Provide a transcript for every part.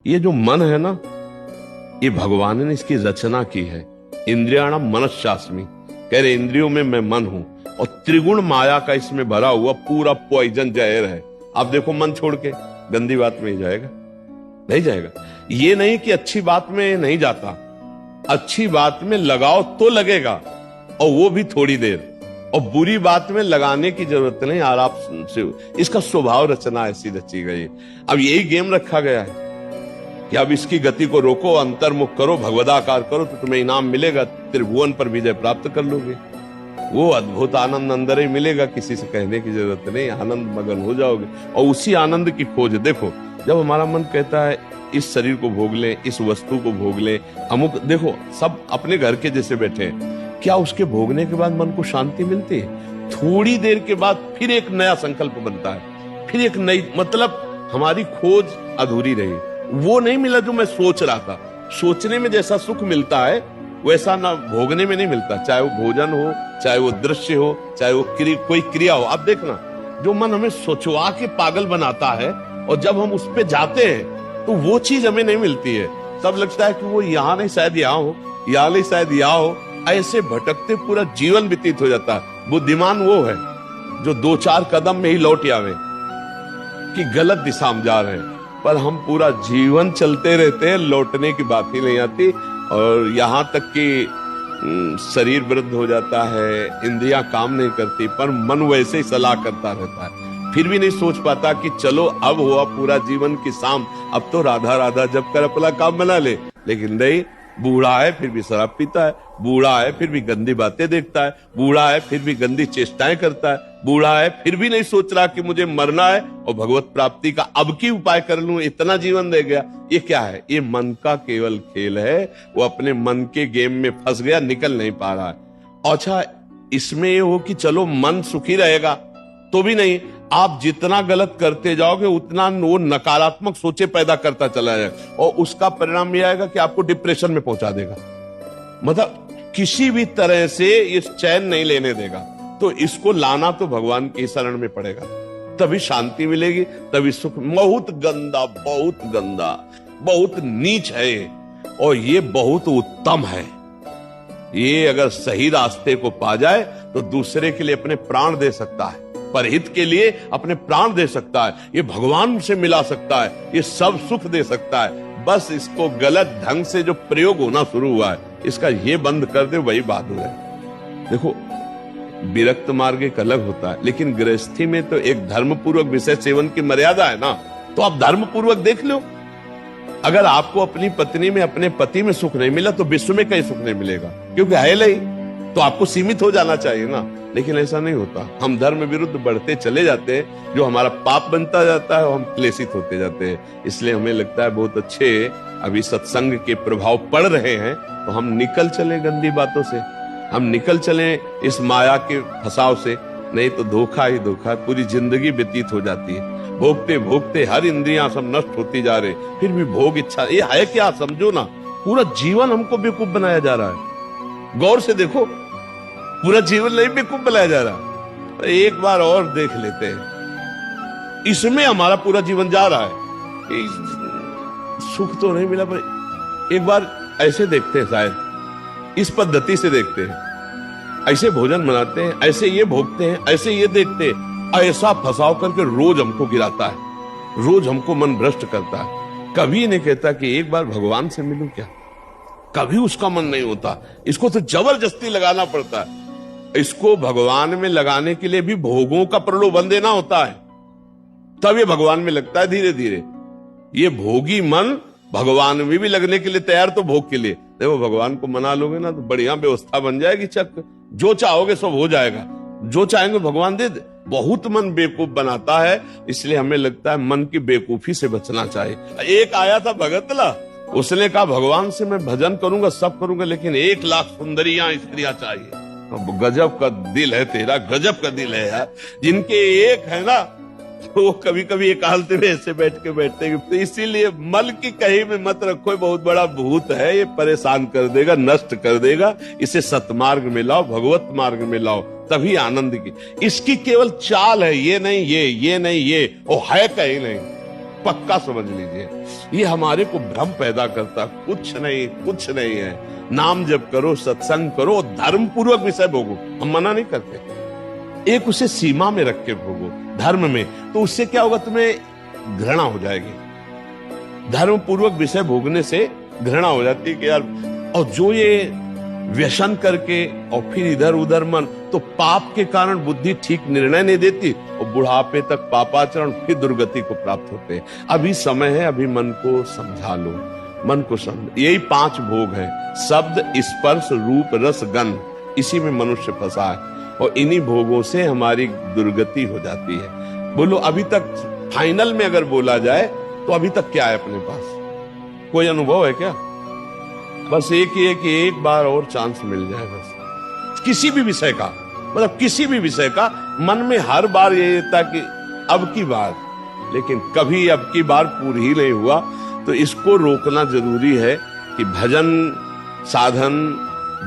ये जो मन है ना, ये भगवान ने इसकी रचना की है। इंद्रियाणाम मनश्चास्मि, कह रहे इंद्रियों में मैं मन हूं, और त्रिगुण माया का इसमें भरा हुआ पूरा पॉइजन जहर है। आप देखो मन छोड़ के गंदी बात में ही जाएगा, नहीं जाएगा। ये नहीं कि अच्छी बात में नहीं जाता, अच्छी बात में लगाओ तो लगेगा, और वो भी थोड़ी देर, और बुरी बात में लगाने की जरूरत नहीं, आराम से। इसका स्वभाव रचना ऐसी रची गई। अब यही गेम रखा गया है कि अब इसकी गति को रोको, अंतर्मुख करो, भगवदाकार करो, तो तुम्हें इनाम मिलेगा, त्रिभुवन पर विजय प्राप्त कर लोगे। वो अद्भुत आनंद अंदर ही मिलेगा, किसी से कहने की जरूरत नहीं, आनंद मगन हो जाओगे। और उसी आनंद की खोज देखो, जब हमारा मन कहता है इस शरीर को भोग ले, इस वस्तु को भोग ले, अमुक, देखो सब अपने घर के जैसे बैठे हैं, क्या उसके भोगने के बाद मन को शांति मिलती है? थोड़ी देर के बाद फिर एक नया संकल्प बनता है, फिर एक नई, मतलब हमारी खोज अधूरी रही। वो नहीं मिला जो मैं सोच रहा था। सोचने में जैसा सुख मिलता है वैसा ना भोगने में नहीं मिलता, चाहे वो भोजन हो, चाहे वो दृश्य हो, चाहे वो कोई क्रिया हो। आप देखना, जो मन हमें सोचवा के पागल बनाता है, और जब हम उस पे जाते हैं तो वो चीज हमें नहीं मिलती है। तब लगता है कि वो यहाँ नहीं शायद यहाँ हो, यहाँ नहीं शायद यहाँ हो। ऐसे भटकते पूरा जीवन व्यतीत हो जाता है। बुद्धिमान वो है जो 2-4 कदम में ही लौट आवे कि गलत दिशा में जा रहे हैं, पर हम पूरा जीवन चलते रहते हैं, लौटने की बात ही नहीं आती। और यहाँ तक कि शरीर वृद्ध हो जाता है, इंद्रियां काम नहीं करती, पर मन वैसे ही सलाह करता रहता है। फिर भी नहीं सोच पाता कि चलो अब हुआ पूरा जीवन की शाम, अब तो राधा राधा जब कर अपना काम बना ले। लेकिन नहीं, बूढ़ा है फिर भी शराब पीता है, बूढ़ा है फिर भी गंदी बातें देखता है, बूढ़ा है फिर भी गंदी चेष्टाएं करता है, बूढ़ा है फिर भी नहीं सोच रहा कि मुझे मरना है और भगवत प्राप्ति का अब की उपाय कर लूं, इतना जीवन दे गया। ये क्या है? ये मन का केवल खेल है। वो अपने मन के गेम में फंस गया, निकल नहीं पा रहा है। अच्छा, इसमें ये हो कि चलो मन सुखी रहेगा, तो भी नहीं। आप जितना गलत करते जाओगे उतना वो नकारात्मक सोचे पैदा करता चला जाएगा, और उसका परिणाम यह आएगा कि आपको डिप्रेशन में पहुंचा देगा। मतलब किसी भी तरह से इस चैन नहीं लेने देगा। तो इसको लाना तो भगवान के शरण में पड़ेगा, तभी शांति मिलेगी, तभी सुख। बहुत गंदा, बहुत गंदा, बहुत नीच है, और ये बहुत उत्तम है। ये अगर सही रास्ते को पा जाए तो दूसरे के लिए अपने प्राण दे सकता है, परहित के लिए अपने प्राण दे सकता है, ये भगवान से मिला सकता है, ये सब सुख दे सकता है। बस इसको गलत ढंग से जो प्रयोग होना शुरू हुआ है, इसका ये बंद कर दे, वही बहादुर है। देखो, विरक्त मार्ग एक अलग होता है, लेकिन गृहस्थी में तो एक धर्म पूर्वक विषय सेवन की मर्यादा है ना। तो आप धर्म पूर्वक देख लो। अगर आपको अपनी पत्नी में, अपने पति में सुख नहीं मिला तो विश्व में कहीं सुख नहीं मिलेगा, क्योंकि है नहीं, तो आपको सीमित हो जाना चाहिए ना। लेकिन ऐसा नहीं होता, हम धर्म विरुद्ध बढ़ते चले जाते हैं, जो हमारा पाप बनता जाता है और हम क्लेशित होते जाते हैं। इसलिए हमें लगता है बहुत अच्छे अभी सत्संग के प्रभाव पड़ रहे हैं, तो हम निकल चले गंदी बातों से, हम निकल चले इस माया के फसाव से। नहीं तो धोखा ही धोखा, पूरी जिंदगी व्यतीत हो जाती है। भोगते भोगते हर इंद्रियां सब नष्ट होती जा रही, फिर भी भोग इच्छा, ये है क्या? समझो ना, पूरा जीवन हमको बेवकूफ बनाया जा रहा है। गौर से देखो, पूरा जीवन नहीं बेवकूफ बनाया जा रहा। एक बार और देख लेते हैं, इसमें हमारा पूरा जीवन जा रहा है। सुख तो नहीं मिला, पर एक बार ऐसे देखते हैं, शायद इस पद्धति से देखते हैं, ऐसे भोजन बनाते हैं, ऐसे ये भोगते हैं, ऐसे ये देखते हैं, ऐसा फसाव करके रोज हमको गिराता है, रोज हमको मन भ्रष्ट करता है। कभी नहीं कहता कि एक बार भगवान से मिलूं क्या, कभी उसका मन नहीं होता। इसको तो जबरदस्ती लगाना पड़ता है। इसको भगवान में लगाने के लिए भी भोगों का प्रलोभन देना होता है, तब ये भगवान में लगता है धीरे धीरे। ये भोगी मन भगवान में भी लगने के लिए तैयार, तो भोग के लिए देखो, भगवान को मना लोगे ना तो बढ़िया व्यवस्था बन जाएगी। चक जो चाहोगे सब हो जाएगा, जो चाहेंगे भगवान दे दे। बहुत मन बेवकूफ बनाता है, इसलिए हमें लगता है मन की बेवकूफी से बचना चाहिए। एक आया था भगतला, उसने कहा भगवान से मैं भजन करूंगा, सब करूंगा, लेकिन 1 लाख सुंदरियां स्त्रियां चाहिए। गजब का दिल है तेरा, गजब का दिल है यार। जिनके एक है ना, वो कभी कभी एकांत में ऐसे बैठते हैं। तो इसीलिए मल की कहीं में मत रखो, बहुत बड़ा भूत है, ये परेशान कर देगा, नष्ट कर देगा। इसे सतमार्ग में लाओ, भगवत मार्ग में लाओ, तभी आनंद की। इसकी केवल चाल है, ये नहीं ये नहीं ये, वो है कहीं नहीं। पक्का समझ लीजिए। ये हमारे को भ्रम पैदा करता, कुछ नहीं, कुछ नहीं है। नाम जप करो, सत्संग करो, धर्म पूर्वक विषय भोगो, हम मना नहीं करते। एक उसे सीमा में रख के भोगो धर्म में, तो उससे क्या होगा, तुम्हें घृणा हो जाएगी। धर्म पूर्वक विषय भोगने से घृणा हो जाती है कि यार, और जो ये व्यसन करके और फिर इधर उधर मन, तो पाप के कारण बुद्धि ठीक निर्णय नहीं देती और बुढ़ापे तक पापाचरण फिर दुर्गति को प्राप्त होते हैं। अभी समय है, अभी मन को समझा लो, मन को समझ। यही 5 भोग हैं, शब्द, स्पर्श, रूप, रस, गंध, इसी में मनुष्य फंसा है और इन्हीं भोगों से हमारी दुर्गति हो जाती है। बोलो अभी तक फाइनल में अगर बोला जाए तो अभी तक क्या है अपने पास? कोई अनुभव है क्या? बस एक ही है कि एक बार और चांस मिल जाए, बस किसी भी विषय का, मतलब किसी भी विषय का। मन में हर बार ये था कि अब की बार, लेकिन कभी अब की बार पूरी ही नहीं हुआ। तो इसको रोकना जरूरी है कि भजन, साधन,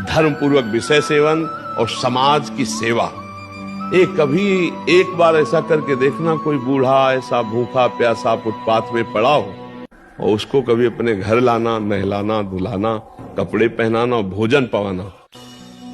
धर्म पूर्वक विषय सेवन और समाज की सेवा। कभी एक बार ऐसा करके देखना, कोई बूढ़ा ऐसा भूखा प्यासा फुटपाथ में पड़ा हो और उसको कभी अपने घर लाना, नहलाना, धुलाना, कपड़े पहनाना और भोजन पवाना।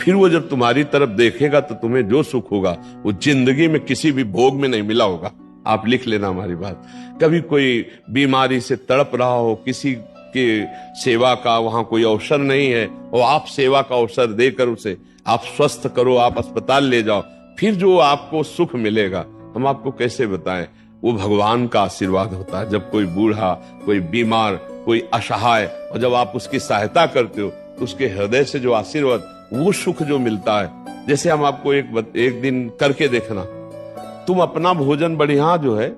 फिर वो जब तुम्हारी तरफ देखेगा तो तुम्हें जो सुख होगा वो जिंदगी में किसी भी भोग में नहीं मिला होगा। आप लिख लेना हमारी बात। कभी कोई बीमारी से तड़प रहा हो, किसी के सेवा का वहां कोई अवसर नहीं है और आप सेवा का अवसर देकर उसे आप स्वस्थ करो, आप अस्पताल ले जाओ, फिर जो आपको सुख मिलेगा हम आपको कैसे बताएं। वो भगवान का आशीर्वाद होता है। जब कोई बूढ़ा, कोई बीमार, कोई असहाय, और जब आप उसकी सहायता करते हो तो उसके हृदय से जो आशीर्वाद, वो सुख जो मिलता है। जैसे हम आपको एक दिन करके देखना, तुम अपना भोजन बढ़िया जो है,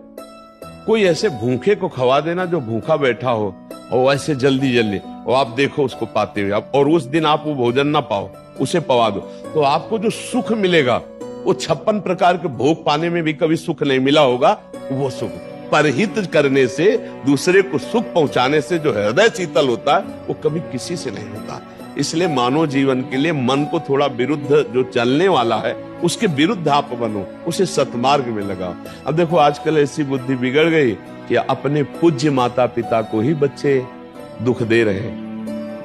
कोई ऐसे भूखे को खवा देना जो भूखा बैठा हो और ऐसे जल्दी जल्दी, और आप देखो उसको पाते हुए, और उस दिन आप वो भोजन ना पाओ, उसे पवा दो, तो आपको जो सुख मिलेगा वो 56 प्रकार के भोग पाने में भी कभी सुख नहीं मिला होगा। वो सुख परहित करने से, दूसरे को सुख पहुंचाने से जो हृदय शीतल होता है वो कभी किसी से नहीं होता। इसलिए मानव जीवन के लिए मन को थोड़ा विरुद्ध जो चलने वाला है उसके विरुद्ध आप बनो, उसे सतमार्ग में लगाओ। अब देखो आजकल ऐसी बुद्धि बिगड़ गई कि अपने पूज्य माता पिता को ही बच्चे दुख दे रहे हैं।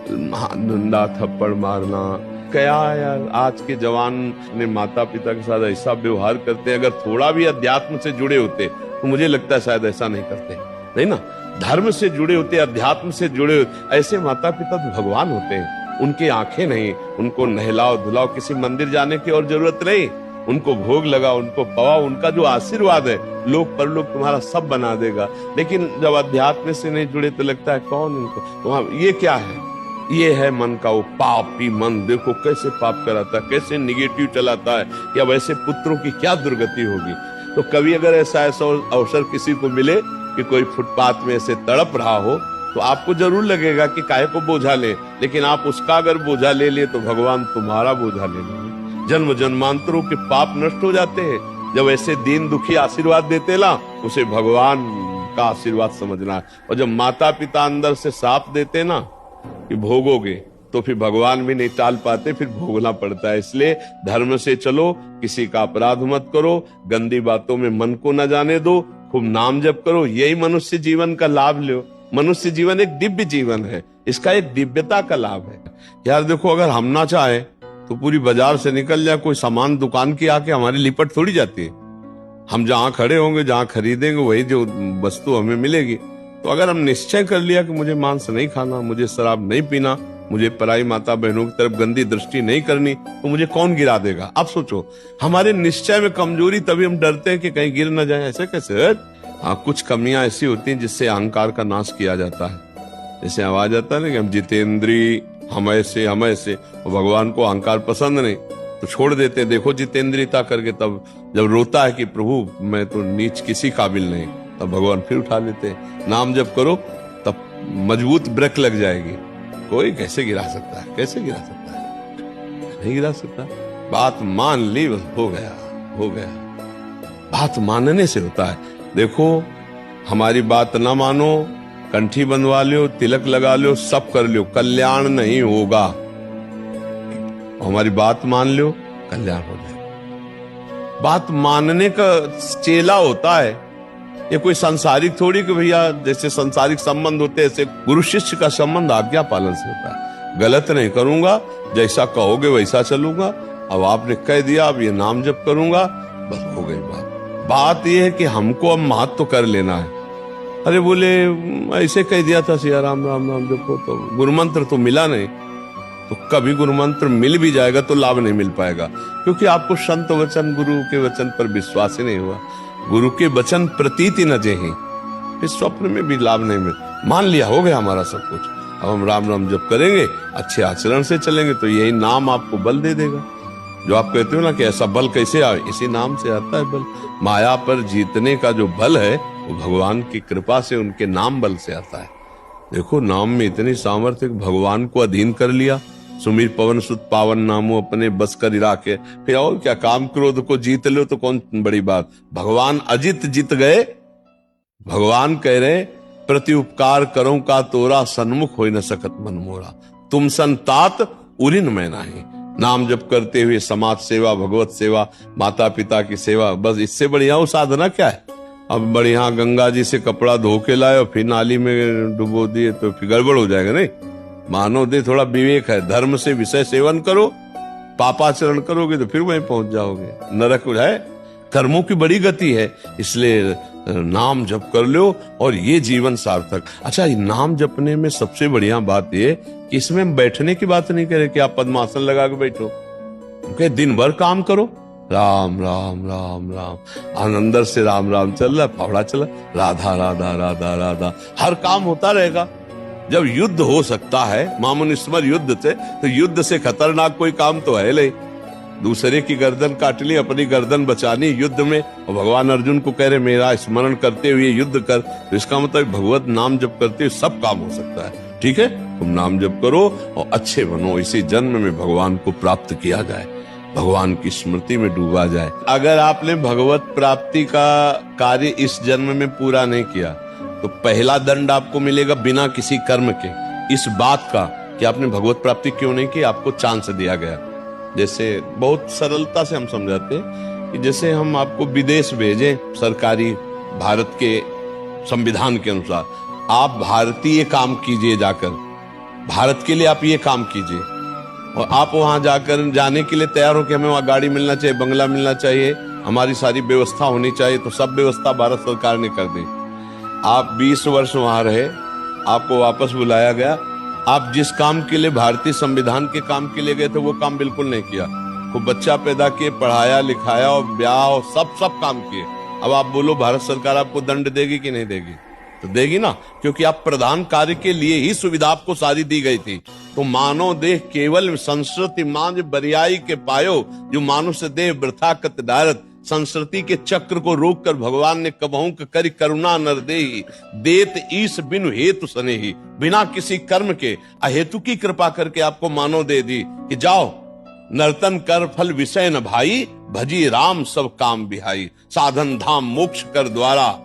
डंडा थप्पड़ मारना, क्या यार, आज के जवान ने माता पिता के साथ ऐसा व्यवहार करते हैं। अगर थोड़ा भी अध्यात्म से जुड़े होते तो मुझे लगता है शायद ऐसा नहीं करते, नहीं ना। धर्म से जुड़े होते, अध्यात्म से जुड़े होते, ऐसे माता पिता तो भगवान होते हैं। उनकी आंखें नहीं, उनको नहलाओ धुलाओ, किसी मंदिर जाने की और जरूरत नहीं, उनको भोग लगाओ, उनको पवाओ, उनका जो आशीर्वाद है लोक परलोक तुम्हारा सब बना देगा। लेकिन जब अध्यात्म से नहीं जुड़े तो लगता है कौन इनको, ये क्या है? ये है मन का वो पापी मन। देखो कैसे पाप कराता है, कैसे निगेटिव चलाता है कि अब ऐसे पुत्रों की क्या दुर्गति होगी। तो कभी अगर ऐसा अवसर किसी को मिले कि कोई फुटपाथ में ऐसे तड़प रहा हो तो आपको जरूर लगेगा कि काहे को बोझा ले, लेकिन आप उसका अगर बोझा ले लिए तो भगवान तुम्हारा बोझा ले लेंगे। जन्म जन्मांतरों के पाप नष्ट हो जाते हैं जब ऐसे दीन दुखी आशीर्वाद देते ना, उसे भगवान का आशीर्वाद समझना है। और जब माता पिता अंदर से साफ देते ना कि भोगोगे, तो फिर भगवान भी नहीं टाल पाते, फिर भोगना पड़ता है। इसलिए धर्म से चलो, किसी का अपराध मत करो, गंदी बातों में मन को न जाने दो, खूब नाम जप करो, यही मनुष्य जीवन का लाभ लो। मनुष्य जीवन एक दिव्य जीवन है, इसका एक दिव्यता का लाभ है। यार देखो, अगर हम ना चाहे तो पूरी बाजार से निकल जाए कोई सामान दुकान की, आके हमारी लिपट थोड़ी जाती है। हम जहां खड़े होंगे, जहां खरीदेंगे, वही जो वस्तु हमें मिलेगी। तो अगर हम निश्चय कर लिया कि मुझे मांस नहीं खाना, मुझे शराब नहीं पीना, मुझे पराई माता बहनों की तरफ गंदी दृष्टि नहीं करनी, तो मुझे कौन गिरा देगा? आप सोचो, हमारे निश्चय में कमजोरी, तभी हम डरते हैं कि कहीं गिर न जाए। ऐसे कैसे? हाँ, कुछ कमियां ऐसी होती हैं जिससे अहंकार का नाश किया जाता है। जैसे आवाज आता है ना कि हम जितेंद्री, हम ऐसे, और भगवान को अहंकार पसंद नहीं तो छोड़ देते। देखो जितेंद्रियता करके, तब जब रोता है कि प्रभु मैं तो नीच किसी काबिल नहीं, तब भगवान फिर उठा लेते हैं। नाम जब करो तब मजबूत ब्रेक लग जाएगी। कोई कैसे गिरा सकता है? कैसे गिरा सकता है? नहीं गिरा सकता। बात मान ली, बस हो गया, हो गया। बात मानने से होता है। देखो, हमारी बात ना मानो, कंठी बंधवा लो, तिलक लगा लो, सब कर लो, कल्याण नहीं होगा। हमारी बात मान लो, कल्याण हो जाएगा। बात मानने का चेला होता है ये कोई सांसारिक थोड़ी कि भैया जैसे सांसारिक संबंध होते हैं ऐसे गुरु शिष्य का संबंध आज्ञा पालन से होता है। गलत नहीं करूंगा, जैसा कहोगे वैसा चलूंगा। अब आपने कह दिया, अब ये नाम जप करूंगा, बस हो गई बात। बात ये है कि हमको अब महत्व कर लेना है। अरे बोले ऐसे कह दिया था सिया राम राम राम जपो, तो गुरु मंत्र तो मिला नहीं। तो कभी गुरु मंत्र मिल भी जाएगा तो लाभ नहीं मिल पाएगा, क्योंकि आपको संत वचन गुरु के वचन पर विश्वास ही नहीं हुआ। गुरु के वचन प्रतीति न जेहि, फिर स्वप्न में भी लाभ नहीं मिल। मान लिया हो गया हमारा सब कुछ, अब हम राम राम जप करेंगे, अच्छे आचरण से चलेंगे तो यही नाम आपको बल दे देगा। जो आप कहते हो ना कि ऐसा बल कैसे आए, इसी नाम से आता है बल। माया पर जीतने का जो बल है वो भगवान की कृपा से, उनके नाम बल से आता है। देखो नाम में इतनी सामर्थ्य, भगवान को अधीन कर लिया। सुमीर पवन सुत पावन नामो अपने बस कर राखे, फिर और क्या, काम क्रोध को जीत लो तो कौन बड़ी बात। भगवान अजित जीत गए। भगवान कह रहे प्रति उपकार करो का तोरा, सन्मुख हो न सकत मन मोरा, तुम संतात उरिन मैं नाही। नाम जप करते हुए समाज सेवा, भगवत सेवा, माता पिता की सेवा, बस इससे बढ़िया वो साधना क्या है। अब बढ़िया गंगा जी से कपड़ा धो के लाए और फिर नाली में डुबो दिए तो फिर गड़बड़ हो जाएगा। नहीं, मानव दे थोड़ा विवेक है। धर्म से विषय सेवन करो, पापाचरण करोगे तो फिर वहीं पहुंच जाओगे, नरक है। कर्मों की बड़ी गति है, इसलिए नाम जप कर लो और ये जीवन सार्थक। अच्छा, नाम जपने में सबसे बढ़िया बात ये कि इसमें बैठने की बात नहीं करे कि आप पद्मासन लगा के बैठो, क्योंकि दिन भर काम करो, राम राम राम राम, आनंदर से राम राम चल रहा, फावड़ा चला, राधा राधा राधा राधा, हर काम होता रहेगा। जब युद्ध हो सकता है मामून स्मर युद्ध से, तो युद्ध से खतरनाक कोई काम तो है नहीं। दूसरे की गर्दन काट ली, अपनी गर्दन बचानी युद्ध में, और भगवान अर्जुन को कह रहे मेरा स्मरण करते हुए युद्ध कर, तो इसका मतलब भगवत नाम जप करते हुए सब काम हो सकता है। ठीक है, तुम नाम जप करो और अच्छे बनो, इसी जन्म में भगवान को प्राप्त किया जाए, भगवान की स्मृति में डूबा जाए। अगर आपने भगवत प्राप्ति का कार्य इस जन्म में पूरा नहीं किया तो पहला दंड आपको मिलेगा बिना किसी कर्म के, इस बात का कि आपने भगवत प्राप्ति क्यों नहीं की, आपको चांस दिया गया। जैसे बहुत सरलता से हम समझाते हैं कि जैसे हम आपको विदेश भेजें सरकारी, भारत के संविधान के अनुसार, आप भारतीय काम कीजिए, जाकर भारत के लिए आप ये काम कीजिए, और आप वहां जाकर जाने के लिए तैयार हो कि हमें वहां गाड़ी मिलना चाहिए, बंगला मिलना चाहिए, हमारी सारी व्यवस्था होनी चाहिए, तो सब व्यवस्था भारत सरकार ने कर दी। आप 20 वर्ष वहां रहे, आपको वापस बुलाया गया, आप जिस काम के लिए भारतीय संविधान के काम के लिए गए थे वो काम बिल्कुल नहीं किया। वो बच्चा पैदा किए, पढ़ाया लिखाया और ब्याह और सब काम किए। अब आप बोलो भारत सरकार आपको दंड देगी कि नहीं देगी? तो देगी ना, क्योंकि आप प्रधान कार्य के लिए ही सुविधा आपको सारी दी गई थी। तो मानव देह केवल संस्कृति मांझ बरियाई के पायो, जो मानुष देह वृथा कत डारत। संस्कृति के चक्र को रोककर भगवान ने कबहू करी करुणा नर देहि, देत ईश बिनु हेतु सनेहि। बिना किसी कर्म के अहेतु की कृपा करके आपको मानव दे दी कि जाओ नर्तन कर फल विषय न भाई, भजी राम सब काम बिहाई। साधन धाम मोक्ष कर द्वारा,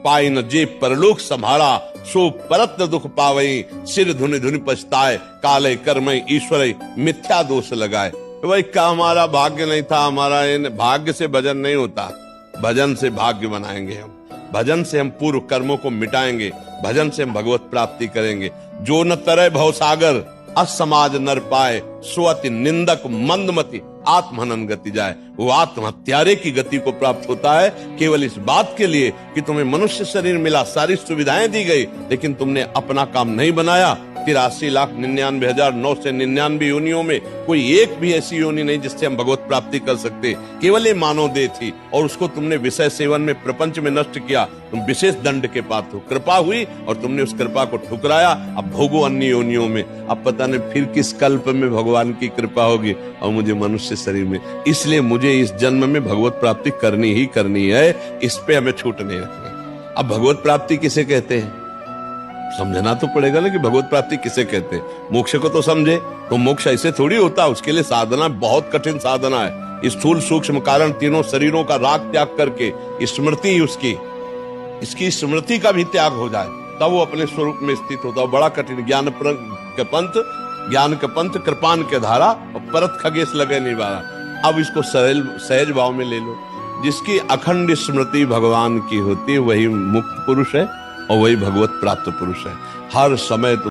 पाई न जे परलोक संभारा। सो परत दुख पावई, सिर धुनि धुनि पछताए। काले कर्मय ईश्वर मिथ्या दोष लगाए। तो भाई का हमारा भाग्य नहीं था, हमारा भाग्य से भजन नहीं होता, भजन से भाग्य बनाएंगे हम। भजन से हम पूर्व कर्मों को मिटाएंगे, भजन से हम भगवत प्राप्ति करेंगे। जो न तरय भव सागर, असमाज नर पाए। स्वति निंदक मंदमति, आत्महनन गति जाए। वो आत्महत्यारे की गति को प्राप्त होता है केवल इस बात के लिए कि तुम्हें मनुष्य शरीर मिला, सारी सुविधाएं दी गई, लेकिन तुमने अपना काम नहीं बनाया। 83,99,999 योनियों में कोई एक भी ऐसी योनि नहीं जिससे हम भगवत प्राप्ति कर सकते। केवल ये मानव देह थी, और उसको तुमने विषय सेवन में, प्रपंच में नष्ट किया। तुम विशेष दंड के पात्र हो। कृपा हुई और तुमने उस कृपा को ठुकराया। अब भोगो अन्य योनियों में। अब पता नहीं फिर किस कल्प में भगवान की कृपा होगी और मुझे मनुष्य शरीर में। इसलिए मुझे इस जन्म में भगवत प्राप्ति करनी ही करनी है, इस पे हमें छूट नहीं रखनी। अब भगवत प्राप्ति किसे कहते हैं समझना तो पड़ेगा ना, कि भगवत प्राप्ति किसे कहते हैं। मोक्ष को तो समझे, तो मोक्ष ऐसे थोड़ी होता, उसके लिए साधना बहुत कठिन साधना है। स्थूल सूक्ष्म कारण तीनों शरीरों का राग त्याग करके स्मृति उसकी, इसकी स्मृति का भी त्याग हो जाए, तब वो अपने स्वरूप में स्थित होता है। बड़ा कठिन। ज्ञान के पंथ कृपान के धारा, और परत खगेश लगे निवारा। अब इसको सहज भाव में ले लो। जिसकी अखंड स्मृति भगवान की होती है वही मुक्त पुरुष है और वही भगवत प्राप्त पुरुष है। हर समय तो